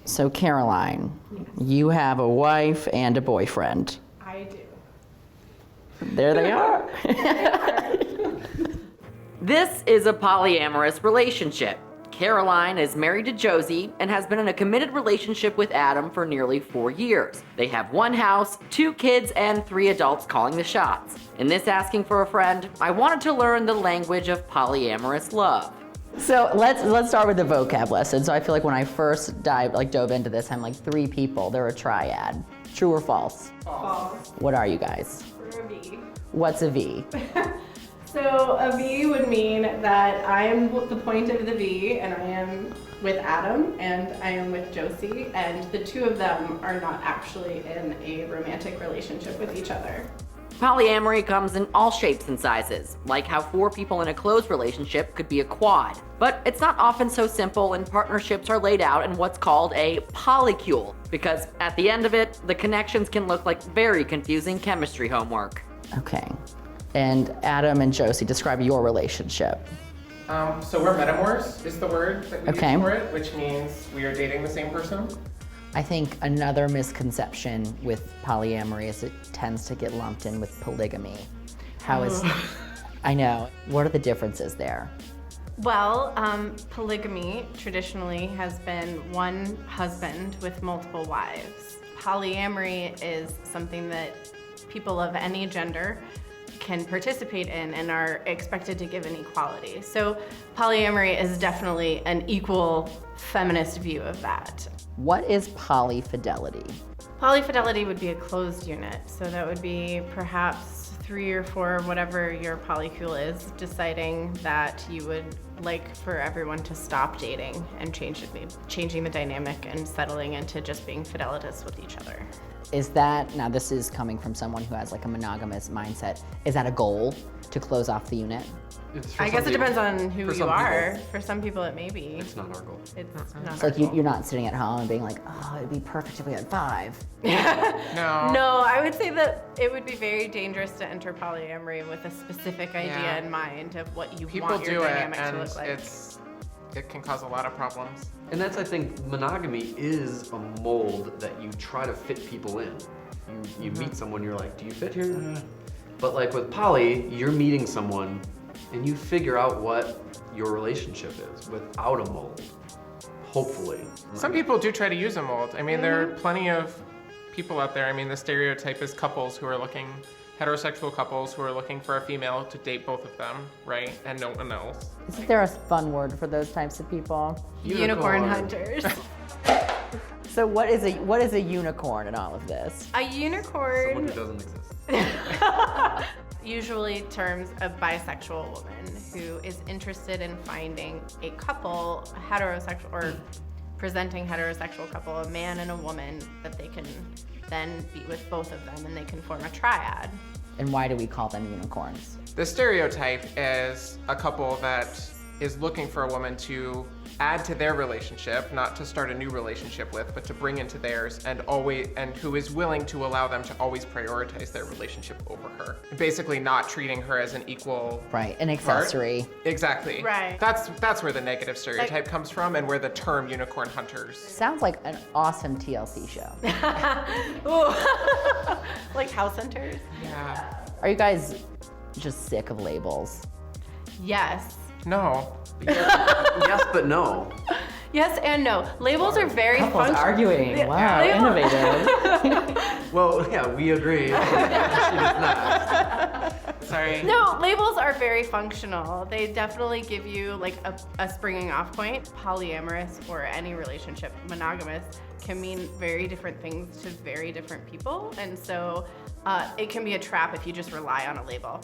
So Caroline, you have a wife and a boyfriend. I do. There they are. This is a polyamorous relationship. Caroline is married to Josie and has been in a committed relationship with Adam for nearly 4 years. They have 1 house, 2 kids, and 3 adults calling the shots. In this Asking for a Friend, I wanted to learn the language of polyamorous love. So let's start with the vocab lesson. So I feel like when I first dove into this, I'm like 3 people, they're a triad. True or false? False. What are you guys? We're a V. What's a V? So a V would mean that I am the point of the V, and I am with Adam, and I am with Josie, and the 2 of them are not actually in a romantic relationship with each other. Polyamory comes in all shapes and sizes, like how 4 people in a closed relationship could be a quad. But it's not often so simple, and partnerships are laid out in what's called a polycule, because at the end of it, the connections can look like very confusing chemistry homework. Okay. And Adam and Josie, describe your relationship. So we're metamorphs is the word that we Okay. use for it, which means we are dating the same person. I think another misconception with polyamory is it tends to get lumped in with polygamy. I know. What are the differences there? Well, polygamy traditionally has been one husband with multiple wives. Polyamory is something that people of any gender can participate in and are expected to give an equality. So polyamory is definitely an equal feminist view of that. What is polyfidelity? Polyfidelity would be a closed unit. So that would be perhaps 3 or 4, whatever your polycule is, deciding that you would like for everyone to stop dating and changing the dynamic and settling into just being fidelitous with each other. Is that, now this is coming from someone who has like a monogamous mindset, is that a goal to close off the unit? I guess it depends on who you are. People. For some people it may be. It's not our goal. It's not It's our like goal. you're not sitting at home and being like, oh, it'd be perfect if we had 5. No. No, I would say that it would be very dangerous to enter polyamory with a specific idea Yeah. in mind of what you People want your do it, dynamic to and look like. it can cause a lot of problems. And that's, I think, monogamy is a mold that you try to fit people in. You meet someone, you're like, do you fit here? But like with poly, you're meeting someone and you figure out what your relationship is without a mold. Hopefully. Some people do try to use a mold. I mean, there are plenty of people out there. I mean, the stereotype is heterosexual couples who are looking for a female to date both of them, right? And no one else. Isn't there a fun word for those types of people? Unicorn hunters. So what is a unicorn in all of this? A unicorn Someone who doesn't exist. usually terms a bisexual woman who is interested in finding a couple, a heterosexual, or presenting heterosexual couple, a man and a woman, that they can then be with both of them and they can form a triad. And why do we call them unicorns? The stereotype is a couple that is looking for a woman to add to their relationship, not to start a new relationship with, but to bring into theirs, and who is willing to allow them to always prioritize their relationship over her. Basically not treating her as an equal Right, an accessory. Exactly. Right. That's where the negative stereotype comes from, and where the term unicorn hunters. Sounds like an awesome TLC show. Ooh. Like house hunters? Yeah. Are you guys just sick of labels? Yes. No. Yes, but no. Yes and no. Labels are very Couples functional. arguing. Wow, innovative. Well, yeah, we agree. She does not. Sorry. No, labels are very functional. They definitely give you like a springing off point. Polyamorous or any relationship, monogamous, can mean very different things to very different people. And so it can be a trap if you just rely on a label.